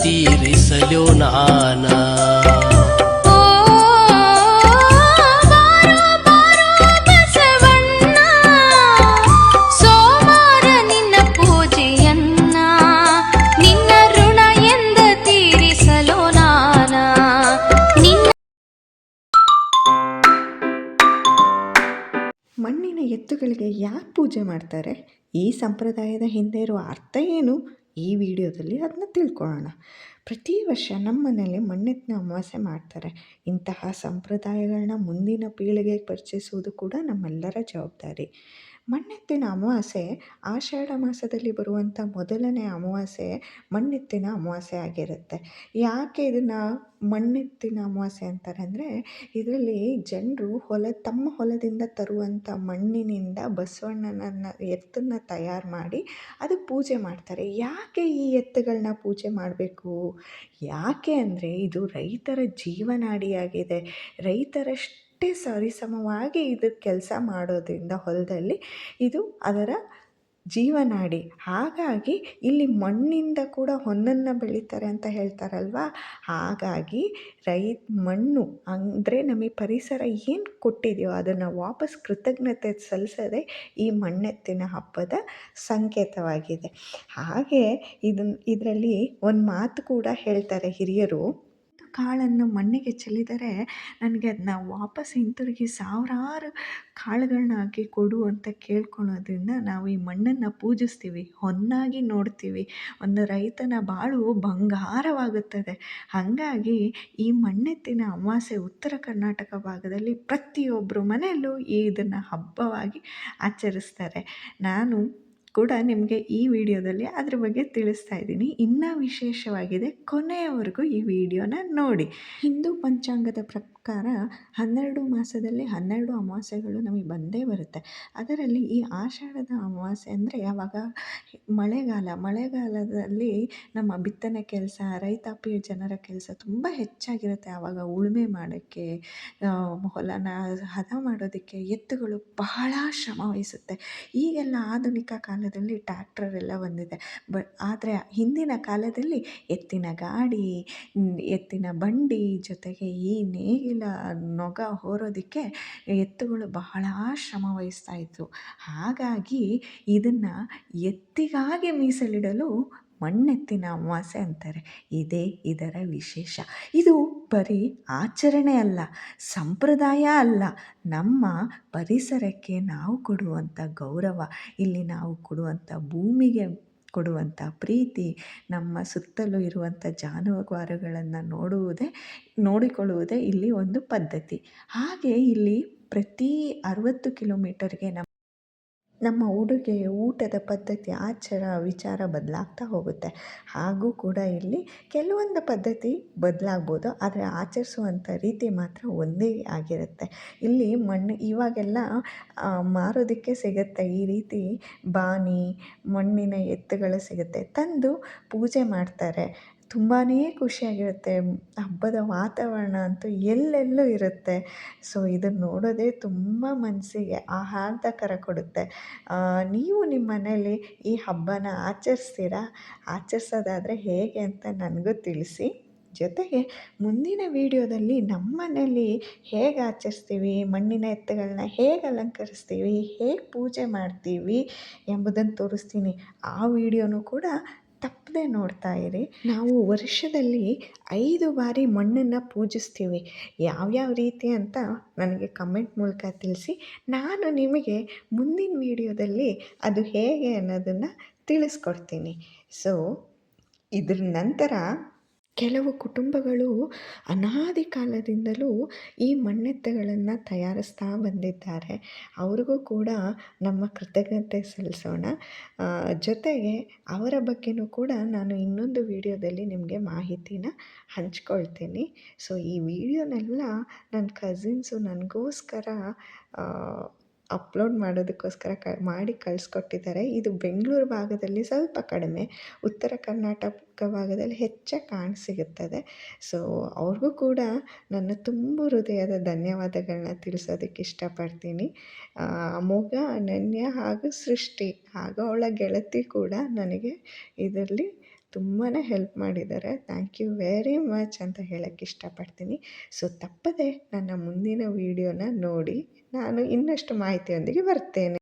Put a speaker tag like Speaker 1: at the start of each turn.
Speaker 1: ತೀರಿಸಲು ನಾನ
Speaker 2: ಮಣ್ಣಿನ ಎತ್ತುಗಳಿಗೆ ಯಾಕೆ ಪೂಜೆ ಮಾಡ್ತಾರೆ? ಈ ಸಂಪ್ರದಾಯದ ಹಿಂದೆ ಇರುವ ಅರ್ಥ ಏನು? ಈ ವಿಡಿಯೋದಲ್ಲಿ ಅದನ್ನ ತಿಳ್ಕೊಳ್ಳೋಣ. ಪ್ರತಿ ವರ್ಷ ನಮ್ಮ ಮನೆಯಲ್ಲಿ ಮಣ್ಣೆತ್ತಿನ ಅಮಾವಾಸ್ಯೆ ಮಾಡ್ತಾರೆ. ಇಂತಹ ಸಂಪ್ರದಾಯಗಳನ್ನ ಮುಂದಿನ ಪೀಳಿಗೆಗೆ ಪರಿಚಯಿಸುವುದು ಕೂಡ ನಮ್ಮೆಲ್ಲರ ಜವಾಬ್ದಾರಿ. ಮಣ್ಣೆತ್ತಿನ ಅಮಾವಾಸ್ಯೆ ಆಷಾಢ ಮಾಸದಲ್ಲಿ ಬರುವಂಥ ಮೊದಲನೇ ಅಮಾವಾಸ್ಯೆ ಮಣ್ಣೆತ್ತಿನ ಅಮಾವಾಸ್ಯೆ ಆಗಿರುತ್ತೆ. ಯಾಕೆ ಇದನ್ನು ಮಣ್ಣೆತ್ತಿನ ಅಮಾವಾಸ್ಯೆ ಅಂತಾರೆ ಅಂದರೆ, ಇದರಲ್ಲಿ ಜನರು ತಮ್ಮ ಹೊಲದಿಂದ ತರುವಂಥ ಮಣ್ಣಿನಿಂದ ಬಸವಣ್ಣನನ್ನು ಎತ್ತನ್ನು ತಯಾರು ಮಾಡಿ ಅದಕ್ಕೆ ಪೂಜೆ ಮಾಡ್ತಾರೆ. ಯಾಕೆ ಈ ಎತ್ತುಗಳನ್ನ ಪೂಜೆ ಮಾಡಬೇಕು? ಯಾಕೆ ಅಂದರೆ ಇದು ರೈತರ ಜೀವನಾಡಿಯಾಗಿದೆ. ರೈತರಷ್ಟೇ ಸರಿಸಮವಾಗಿ ಇದು ಕೆಲಸ ಮಾಡೋದ್ರಿಂದ ಹೊಲದಲ್ಲಿ ಇದು ಅದರ ಜೀವನಾಡಿ. ಹಾಗಾಗಿ ಇಲ್ಲಿ ಮಣ್ಣಿಂದ ಕೂಡ ಹೊನ್ನನ್ನು ಬೆಳೀತಾರೆ ಅಂತ ಹೇಳ್ತಾರಲ್ವ. ಹಾಗಾಗಿ ಮಣ್ಣು ಅಂದರೆ ನಮಗೆ ಪರಿಸರ ಏನು ಕೊಟ್ಟಿದೆಯೋ ಅದನ್ನು ವಾಪಸ್ ಕೃತಜ್ಞತೆ ಸಲ್ಲಿಸೋದೇ ಈ ಮಣ್ಣೆತ್ತಿನ ಹಬ್ಬದ ಸಂಕೇತವಾಗಿದೆ. ಹಾಗೆ ಇದರಲ್ಲಿ ಒಂದು ಮಾತು ಕೂಡ ಹೇಳ್ತಾರೆ ಹಿರಿಯರು, ಕಾಳನ್ನು ಮಣ್ಣಿಗೆ ಚೆಲ್ಲಿದರೆ ನನಗೆ ಅದನ್ನ ವಾಪಸ್ ಹಿಂತಿರುಗಿ ಸಾವಿರಾರು ಕಾಳುಗಳನ್ನ ಹಾಕಿ ಕೊಡು ಅಂತ ಕೇಳ್ಕೊಳೋದ್ರಿಂದ ನಾವು ಈ ಮಣ್ಣನ್ನು ಪೂಜಿಸ್ತೀವಿ, ಹೊನ್ನಾಗಿ ನೋಡ್ತೀವಿ. ಒಂದು ರೈತನ ಬಾಳು ಬಂಗಾರವಾಗುತ್ತದೆ. ಹಾಗಾಗಿ ಈ ಮಣ್ಣೆತ್ತಿನ ಅಮಾವಾಸ್ಯೆ ಉತ್ತರ ಕರ್ನಾಟಕ ಭಾಗದಲ್ಲಿ ಪ್ರತಿಯೊಬ್ಬರು ಮನೆಯಲ್ಲೂ ಇದನ್ನು ಹಬ್ಬವಾಗಿ ಆಚರಿಸ್ತಾರೆ. ನಾನು ಕೂಡ ನಿಮಗೆ ಈ ವಿಡಿಯೋದಲ್ಲಿ ಅದ್ರ ಬಗ್ಗೆ ತಿಳಿಸ್ತಾ ಇದ್ದೀನಿ. ಇನ್ನೂ ವಿಶೇಷವಾಗಿದೆ, ಕೊನೆಯವರೆಗೂ ಈ ವಿಡಿಯೋನ ನೋಡಿ. ಹಿಂದೂ ಪಂಚಾಂಗದ ಪ್ರಕಾರ 12 ಮಾಸದಲ್ಲಿ 12 ಅಮಾವಾಸ್ಯೆಗಳು ನಮಗೆ ಬಂದೇ ಬರುತ್ತೆ. ಅದರಲ್ಲಿ ಈ ಆಷಾಢದ ಅಮಾವಾಸ್ಯೆ ಅಂದರೆ ಯಾವಾಗ ಮಳೆಗಾಲದಲ್ಲಿ ನಮ್ಮ ಬಿತ್ತನೆ ಕೆಲಸ, ರೈತಾಪಿ ಜನರ ಕೆಲಸ ತುಂಬ ಹೆಚ್ಚಾಗಿರುತ್ತೆ. ಆವಾಗ ಉಳುಮೆ ಮಾಡೋಕ್ಕೆ, ಹೊಲನ ಹದ ಮಾಡೋದಕ್ಕೆ ಎತ್ತುಗಳು ಬಹಳ ಶ್ರಮ ವಹಿಸುತ್ತೆ. ಈಗೆಲ್ಲ ಆಧುನಿಕ ಕಾಲದಲ್ಲಿ ಟ್ರ್ಯಾಕ್ಟರ್ ಎಲ್ಲ ಬಂದಿದೆ. ಆದರೆ ಹಿಂದಿನ ಕಾಲದಲ್ಲಿ ಎತ್ತಿನ ಗಾಡಿ, ಎತ್ತಿನ ಬಂಡಿ ಜೊತೆಗೆ ಈ ನೇಗಿಲ ನೊಗ ಹೊರೋದಕ್ಕೆ ಎತ್ತುಗಳು ಬಹಳ ಶ್ರಮ ವಹಿಸ್ತಾಯಿದ್ರು. ಹಾಗಾಗಿ ಇದನ್ನು ಎತ್ತಿಗಾಗಿ ಮೀಸಲಿಡಲು ಮಣ್ಣೆತ್ತಿನ ಅಮಾವಾಸ್ಯೆ ಅಂತಾರೆ. ಇದೇ ಇದರ ವಿಶೇಷ. ಇದು ಬರೀ ಆಚರಣೆ ಅಲ್ಲ, ಸಂಪ್ರದಾಯ ಅಲ್ಲ, ನಮ್ಮ ಪರಿಸರಕ್ಕೆ ನಾವು ಕೊಡುವಂಥ ಗೌರವ, ಇಲ್ಲಿ ನಾವು ಕೊಡುವಂಥ ಭೂಮಿಗೆ ಕೊಡುವಂಥ ಪ್ರೀತಿ, ನಮ್ಮ ಸುತ್ತಲೂ ಇರುವಂಥ ಜಾನುವಾರುಗಳನ್ನು ನೋಡಿಕೊಳ್ಳುವುದೇ ಇಲ್ಲಿ ಒಂದು ಪದ್ಧತಿ. ಹಾಗೆ ಇಲ್ಲಿ ಪ್ರತಿ 60 ಕಿಲೋಮೀಟರ್ಗೆ ನಮ್ಮ ಊಟದ ಪದ್ಧತಿ, ವಿಚಾರ ಬದಲಾಗ್ತಾ ಹೋಗುತ್ತೆ. ಹಾಗೂ ಕೂಡ ಇಲ್ಲಿ ಕೆಲವೊಂದು ಪದ್ಧತಿ ಬದಲಾಗ್ಬೋದು, ಆದರೆ ಆಚರಿಸುವಂಥ ರೀತಿ ಮಾತ್ರ ಒಂದೇ ಆಗಿರುತ್ತೆ. ಇಲ್ಲಿ ಇವಾಗೆಲ್ಲ ಮಾರೋದಕ್ಕೆ ಸಿಗುತ್ತೆ. ಈ ರೀತಿ ಬಾನಿ, ಮಣ್ಣಿನ ಎತ್ತುಗಳು ಸಿಗುತ್ತೆ, ತಂದು ಪೂಜೆ ಮಾಡ್ತಾರೆ. ತುಂಬಾ ಖುಷಿಯಾಗಿರುತ್ತೆ. ಹಬ್ಬದ ವಾತಾವರಣ ಅಂತೂ ಎಲ್ಲೆಲ್ಲೂ ಇರುತ್ತೆ. ಸೊ ಇದನ್ನು ನೋಡೋದೇ ತುಂಬ ಮನಸ್ಸಿಗೆ ಆಹ್ಲಾದಕರ ಕೊಡುತ್ತೆ. ನೀವು ನಿಮ್ಮ ಮನೇಲಿ ಈ ಹಬ್ಬನ ಆಚರಿಸ್ತೀರಾ? ಆಚರಿಸೋದಾದರೆ ಹೇಗೆ ಅಂತ ನನಗೂ ತಿಳಿಸಿ. ಜೊತೆಗೆ ಮುಂದಿನ ವಿಡಿಯೋದಲ್ಲಿ ನಮ್ಮ ಮನೇಲಿ ಹೇಗೆ ಆಚರಿಸ್ತೀವಿ, ಮಣ್ಣಿನ ಎತ್ತುಗಳನ್ನ ಹೇಗೆ ಅಲಂಕರಿಸ್ತೀವಿ, ಹೇಗೆ ಪೂಜೆ ಮಾಡ್ತೀವಿ ಎಂಬುದನ್ನು ತೋರಿಸ್ತೀನಿ. ಆ ವಿಡಿಯೋನೂ ಕೂಡ ತಪ್ಪದೆ ನೋಡ್ತಾ ಇರಿ. ನಾವು ವರ್ಷದಲ್ಲಿ 5 ಬಾರಿ ಮಣ್ಣನ್ನು ಪೂಜಿಸ್ತೀವಿ. ಯಾವ್ಯಾವ ರೀತಿ ಅಂತ ನನಗೆ ಕಮೆಂಟ್ ಮೂಲಕ ತಿಳಿಸಿ. ನಾನು ನಿಮಗೆ ಮುಂದಿನ ವಿಡಿಯೋದಲ್ಲಿ ಅದು ಹೇಗೆ ಅನ್ನೋದನ್ನು ತಿಳಿಸ್ಕೊಡ್ತೀನಿ. ಸೊ ಇದ್ರ ನಂತರ ಕೆಲವು ಕುಟುಂಬಗಳು ಅನಾದಿ ಕಾಲದಿಂದಲೂ ಈ ಮಣ್ಣೆತ್ತುಗಳನ್ನು ತಯಾರಿಸ್ತಾ ಬಂದಿದ್ದಾರೆ. ಅವ್ರಿಗೂ ಕೂಡ ನಮ್ಮ ಕೃತಜ್ಞತೆ ಸಲ್ಲಿಸೋಣ. ಜೊತೆಗೆ ಅವರ ಬಗ್ಗೆಯೂ ಕೂಡ ನಾನು ಇನ್ನೊಂದು ವಿಡಿಯೋದಲ್ಲಿ ನಿಮಗೆ ಮಾಹಿತಿನ ಹಂಚ್ಕೊಳ್ತೀನಿ. ಸೊ ಈ ವಿಡಿಯೋನೆಲ್ಲ ನನ್ನ ಕಸಿನ್ಸು ನನಗೋಸ್ಕರ ಅಪ್ಲೋಡ್ ಮಾಡೋದಕ್ಕೋಸ್ಕರ ಮಾಡಿ ಕಳಿಸ್ಕೊಟ್ಟಿದ್ದಾರೆ. ಇದು ಬೆಂಗಳೂರು ಭಾಗದಲ್ಲಿ ಸ್ವಲ್ಪ ಕಡಿಮೆ, ಉತ್ತರ ಕರ್ನಾಟಕ ಭಾಗದಲ್ಲಿ ಹೆಚ್ಚಾಗಿ ಕಾಣಸಿಗುತ್ತದೆ. ಸೊ ಅವ್ರಿಗೂ ಕೂಡ ನನ್ನ ತುಂಬ ಹೃದಯದ ಧನ್ಯವಾದಗಳನ್ನ ತಿಳಿಸೋದಕ್ಕೆ ಇಷ್ಟಪಡ್ತೀನಿ. ಅಮೋಘ, ಅನನ್ಯ ಹಾಗೂ ಸೃಷ್ಟಿ ಹಾಗೂ ಅವಳ ಗೆಳತಿ ಕೂಡ ನನಗೆ ಇದರಲ್ಲಿ ತುಂಬಾ ಹೆಲ್ಪ್ ಮಾಡಿದ್ದಾರೆ. ಥ್ಯಾಂಕ್ ಯು ವೆರಿ ಮಚ್ ಅಂತ ಹೇಳೋಕ್ಕೆ ಇಷ್ಟಪಡ್ತೀನಿ. ಸೊ ತಪ್ಪದೆ ನನ್ನ ಮುಂದಿನ ವೀಡಿಯೋನ ನೋಡಿ ನಾನು ಇನ್ನಷ್ಟು ಮಾಹಿತಿಯೊಂದಿಗೆ ಬರ್ತೇನೆ.